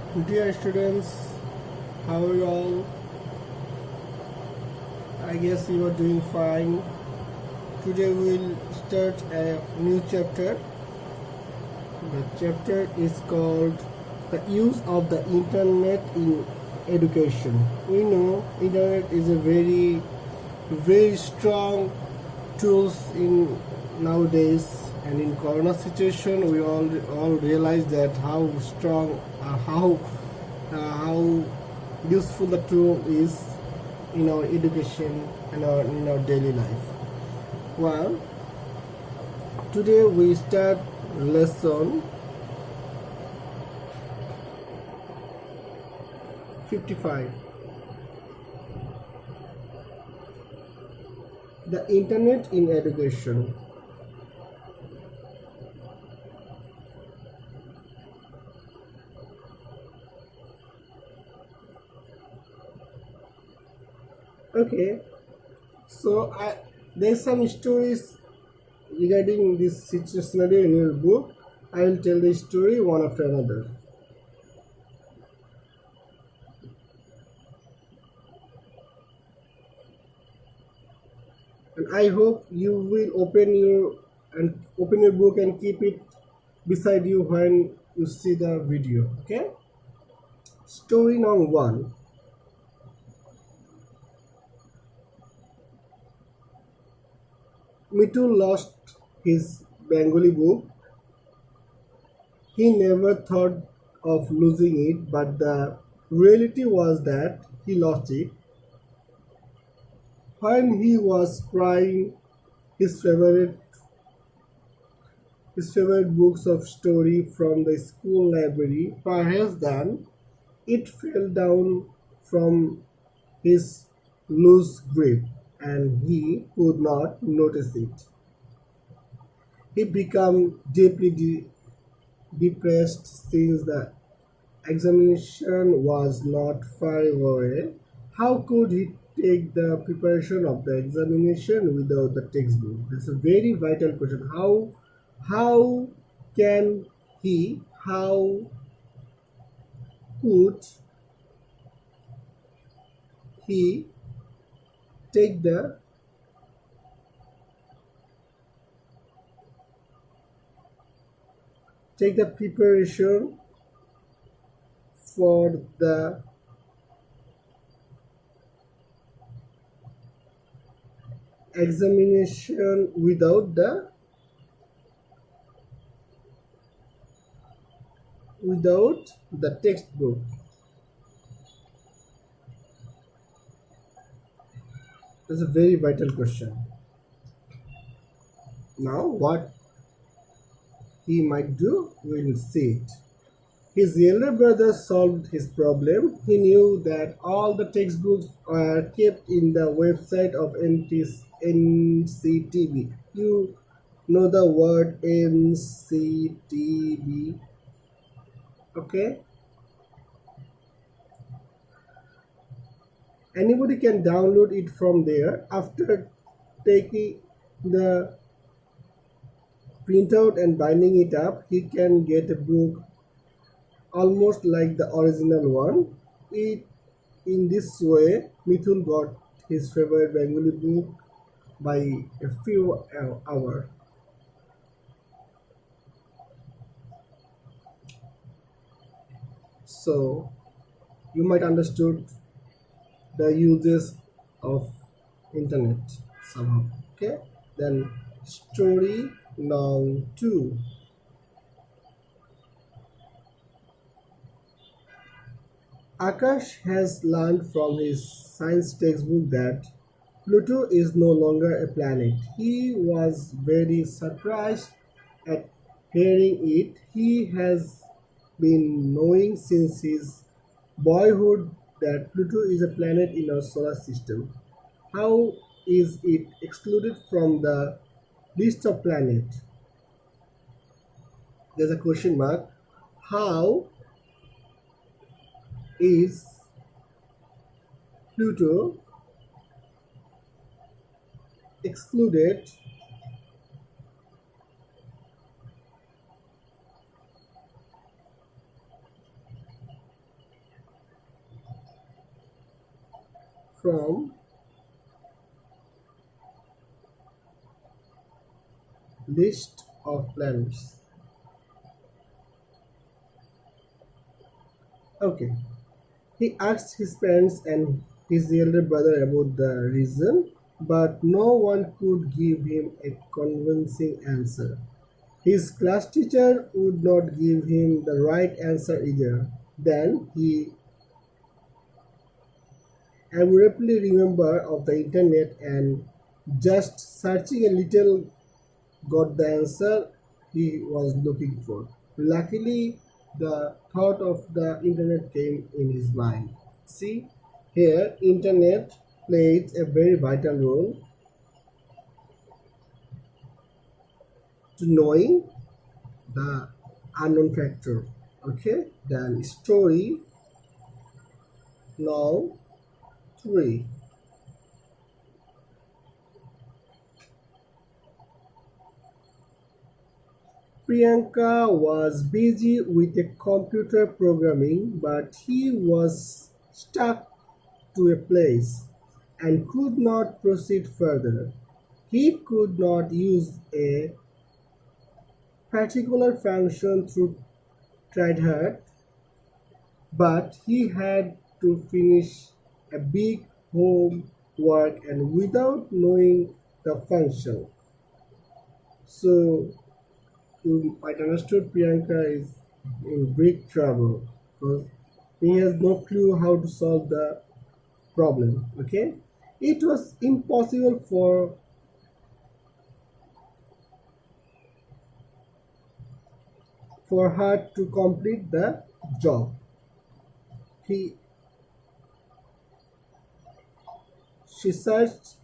Dear students, how are you all? I guess you are doing fine. Today we'll start a new chapter. The chapter is called The Use of the Internet in Education. We know internet is a very strong tools in nowadays, and in corona situation we all realize that how strong how useful the tool is in our education and in our daily life. Well, today we start lesson 55. The internet in education. Okay, so there's some stories regarding this scenario in your book. I will tell the story one after another. And I hope you will open your book and keep it beside you when you see the video. Okay. Story number one. Mitu lost his Bengali book. He never thought of losing it, but the reality was that he lost it. When he was crying his favorite books of story from the school library, perhaps then it fell down from his loose grip and he could not notice it. He became deeply depressed since the examination was not far away. How could he take the preparation of the examination without the textbook? That's a very vital question. How can how could he take the preparation for the examination without the textbook? That's a very vital question. Now, what he might do, we'll see it. His younger brother solved his problem. He knew that all the textbooks are kept in the website of NCTB. You know the word NCTB, okay? Anybody can download it from there. After taking the printout and binding it up, he can get a book almost like the original one. In this way, Mithul got his favorite Bengali book by a few hours. So you might understood the uses of internet somehow. Okay, then story now 2. Akash has learned from his science textbook that Pluto is no longer a planet. He was very surprised at hearing it. He has been knowing since his boyhood that Pluto is a planet in our solar system. How is it excluded from the list of planets? There's a question mark. How is Pluto excluded from list of planets. Okay. He asked his parents and his elder brother about the reason, but no one could give him a convincing answer. His class teacher would not give him the right answer either. Then he abruptly remembered of the internet and just searching a little got the answer he was looking for. Luckily, the thought of the internet came in his mind. See, here internet plays a very vital role to knowing the unknown factor. Okay, then story now 3. Priyanka was busy with a computer programming, but he was stuck to a place and could not proceed further. He could not use a particular function through tried hard, but he had to finish a big homework and without knowing the function. So you might understood Priyanka is in big trouble because he has no clue how to solve the problem. Okay, it was impossible for her to complete the job. He she searched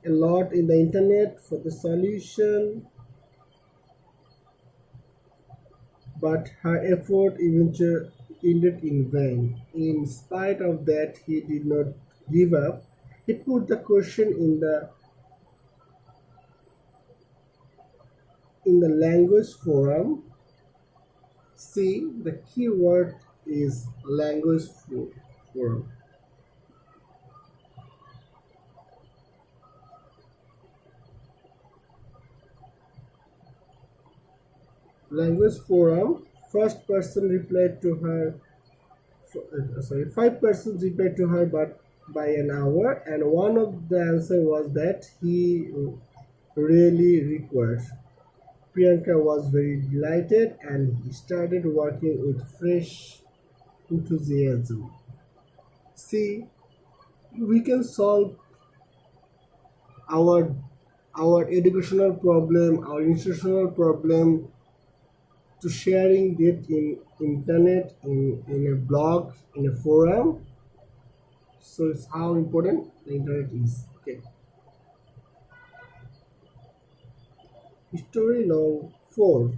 a lot in the internet for the solution, but her effort eventually ended in vain. In spite of that, he did not give up. He put the question in the language forum. See, the keyword is forum. Language forum. First person replied to her. Sorry, 5 persons replied to her, but by an hour, and one of the answer was that he really required. Priyanka was very delighted and he started working with fresh enthusiasm. See, we can solve our our educational problem, our institutional problem to sharing it in internet, in a blog, in a forum. So it's how important the internet is. Okay. Story now 4.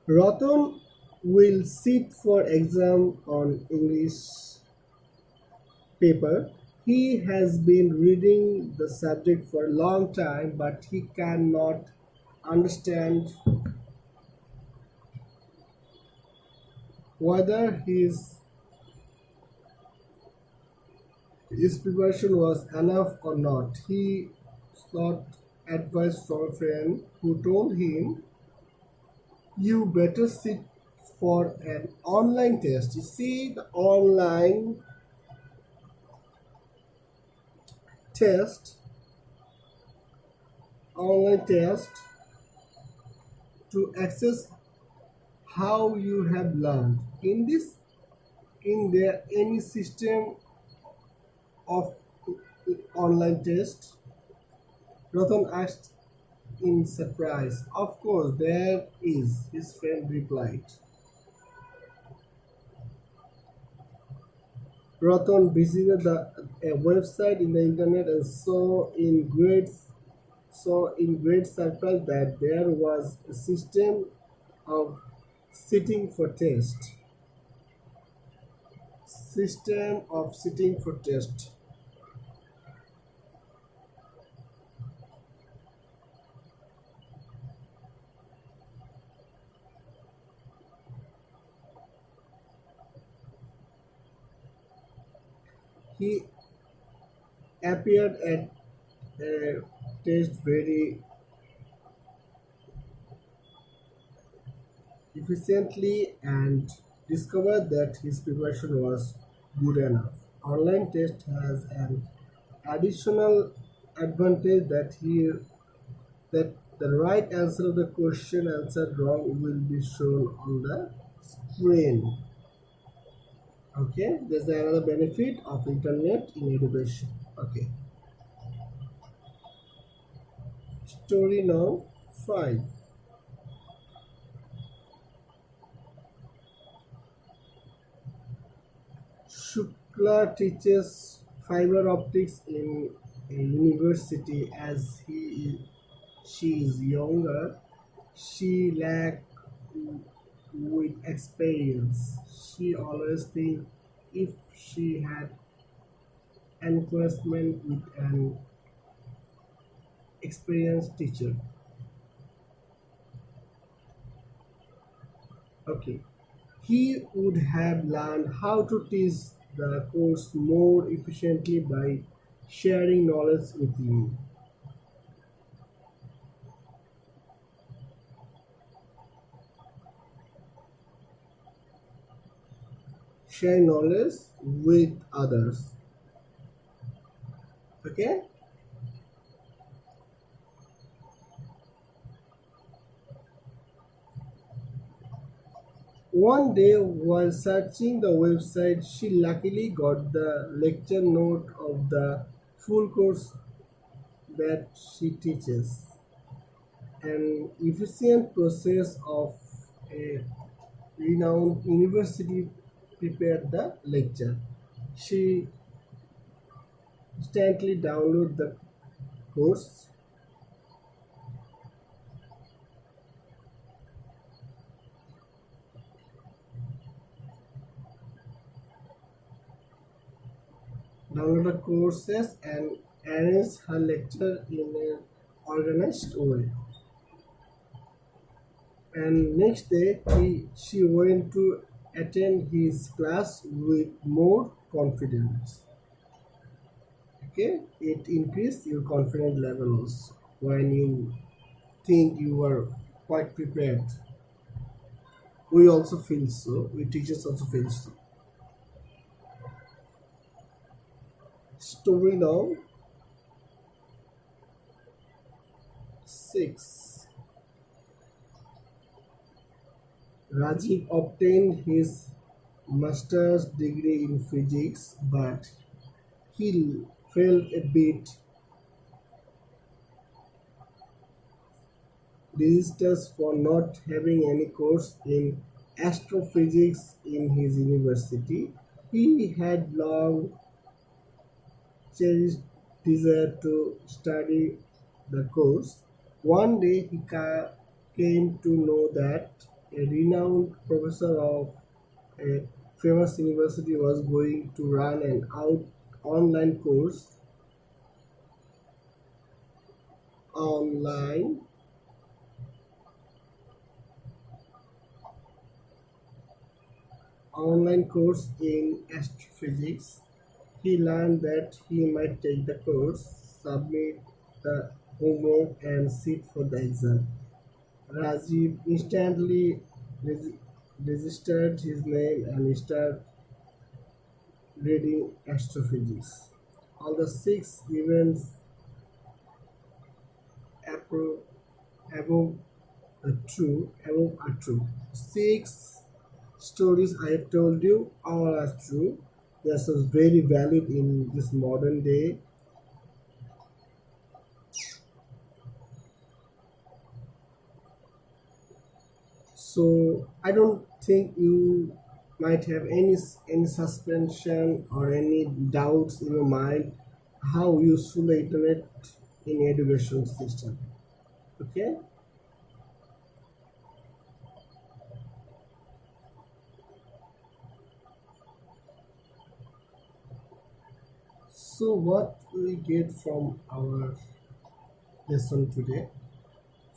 Ratan will sit for exam on English paper. He has been reading the subject for a long time, but he cannot understand whether his preparation was enough or not. He sought advice from a friend who told him, "You better sit for an online test." You see, the test, online test to assess how you have learned. In there any system of online test? Ratan asked in surprise. Of course, there is, his friend replied. Ratan visited a website in the internet and saw in great surprise that there was a system of sitting for test. System of sitting for test. He appeared at a test very efficiently and discovered that his preparation was good enough. Online test has an additional advantage that the right answer of the question answered wrong will be shown on the screen. Okay, there's another benefit of internet in education. Okay, story now 5. Shukla teaches fiber optics in a university as she is younger. She lacked with experience. She always thinks if she had encouragement with an experienced teacher. Okay, he would have learned how to teach the course more efficiently by sharing knowledge with you. Share knowledge with others. Okay. One day, while searching the website, she luckily got the lecture note of the full course that she teaches. An efficient process of a renowned university prepared the lecture. She instantly downloaded the course, downloaded courses, and arranged her lecture in an organized way. And next day, she went to attend his class with more confidence. Okay, it increased your confidence levels when you think you are quite prepared. We also feel so. We teachers also feel so. Story now 6. Rajiv obtained his master's degree in physics, but he felt a bit disgusted for not having any course in astrophysics in his university. He had long cherished desire to study the course. One day he came to know that a renowned professor of a famous university was going to run an online course online online course in astrophysics. He learned that he might take the course, submit the homework, and sit for the exam. Rajiv instantly registered his name and started reading astrophysics. All the six events appro- above above are true. Six stories I have told you all are true. They are so very valid in this modern day. So I don't think you might have any suspension or any doubts in your mind how useful the internet in education system. Okay. So what we get from our lesson today?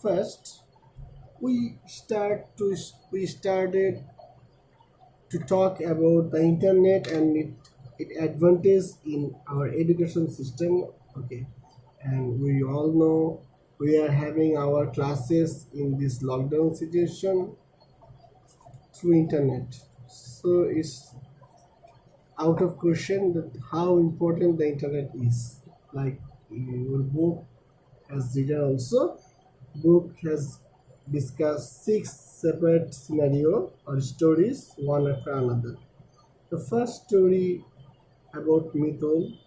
First, we started to talk about the internet and it advantage in our education system. Okay, and we all know we are having our classes in this lockdown situation through internet. So it's out of question that how important the internet is. Like your book has written also, book has discussed six separate scenario or stories one after another. The first story about Mithul,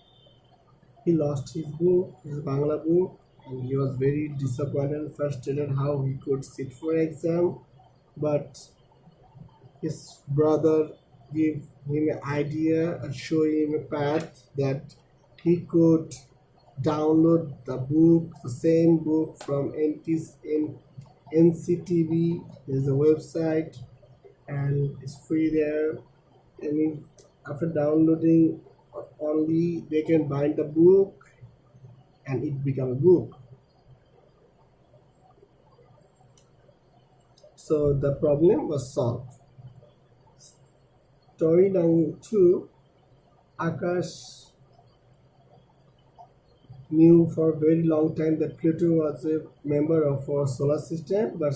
he lost his book, his Bangla book, and he was very disappointed and frustrated how he could sit for exam. But his brother gave him an idea and show him a path that he could download the book, the same book from NCTV. There's a website and it's free there. And after downloading only, they can bind the book and it become a book. So the problem was solved. Story number two, Akash knew for a very long time that Pluto was a member of our solar system, but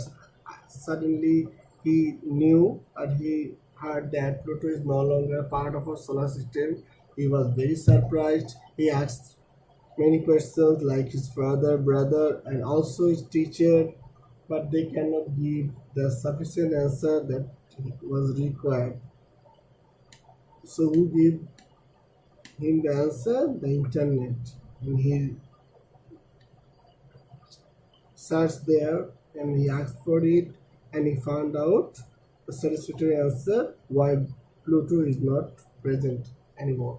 suddenly he knew and he heard that Pluto is no longer part of our solar system. He was very surprised. He asked many questions like his father, brother, and also his teacher, but they cannot give the sufficient answer that was required. So who gave him the answer? The internet. And he searched there and he asked for it and he found out a satisfactory answer why Pluto is not present anymore.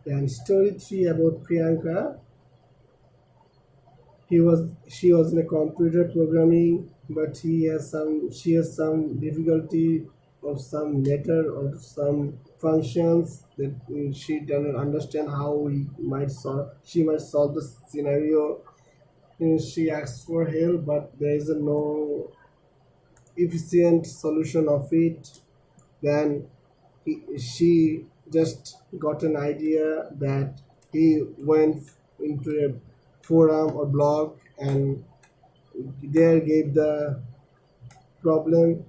Then story three about Priyanka. She was in a computer programming, but she has some difficulty of some letter or some functions that she doesn't understand how she might solve the scenario. She asks for help, but there is no efficient solution of it. Then she just got an idea that he went into a forum or blog and there gave the problem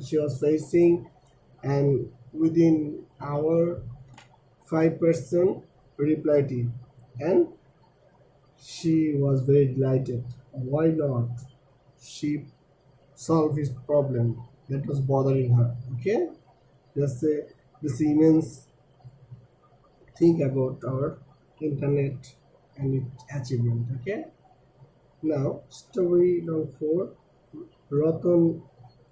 she was facing, and within hour 5% replied it, and she was very delighted. Why not? She solved his problem that was bothering her. Okay, just say this immense think about our internet and its achievement. Okay, now story number four. Ratan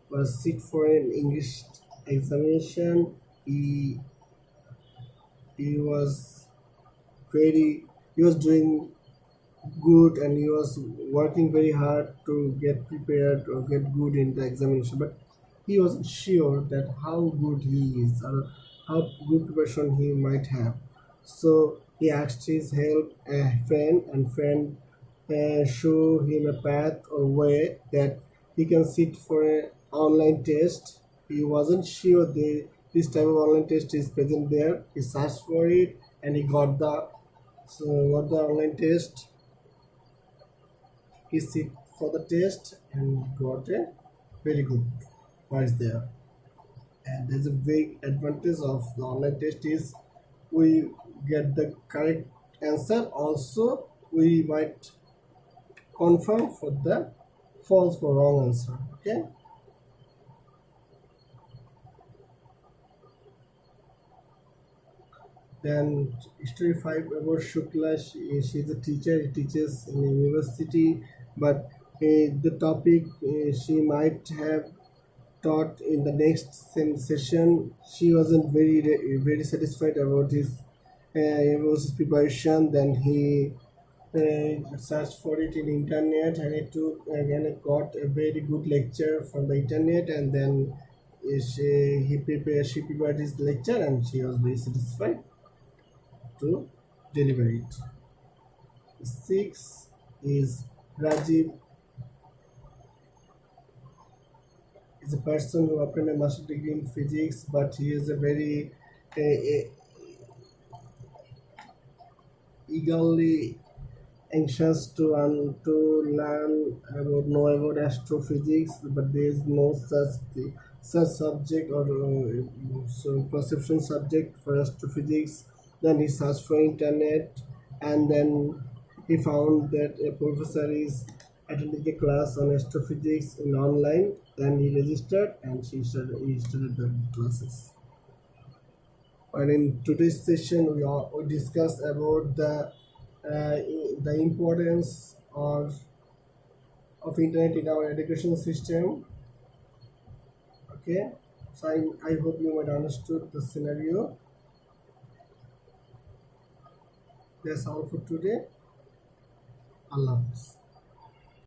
was sit for an English examination. He was very he was doing good and he was working very hard to get prepared or get good in the examination, but he wasn't sure that how good he is or how good preparation he might have. So he asked his help a friend, and friend show him a path or way that he can sit for an online test. He wasn't sure this type of online test is present there. He searched for it and he got the online test. He sit for the test and got a very good prize there. And there's a big advantage of the online test is we get the correct answer. Also, we might confirm for the false for wrong answer. Okay. Then story five about Shukla. She's a teacher. She teaches in a university, but the topic she might have taught in the next session. She wasn't very satisfied about his preparation. Then he searched for it in internet and it took again it got a very good lecture from the internet, and then she prepared his lecture and she was very satisfied to deliver it. Six is Rajiv is a person who obtained a master's degree in physics, but he is a very uh, eagerly anxious to learn about know about astrophysics, but there is no such subject or so perception subject for astrophysics. Then he searched for internet, and then he found that a professor is attending a class on astrophysics in online. Then he registered and he started the classes. And in today's session, we discuss about the importance of internet in our education system. Okay, so I hope you might understood the scenario. That's all for today. Allah Hafiz.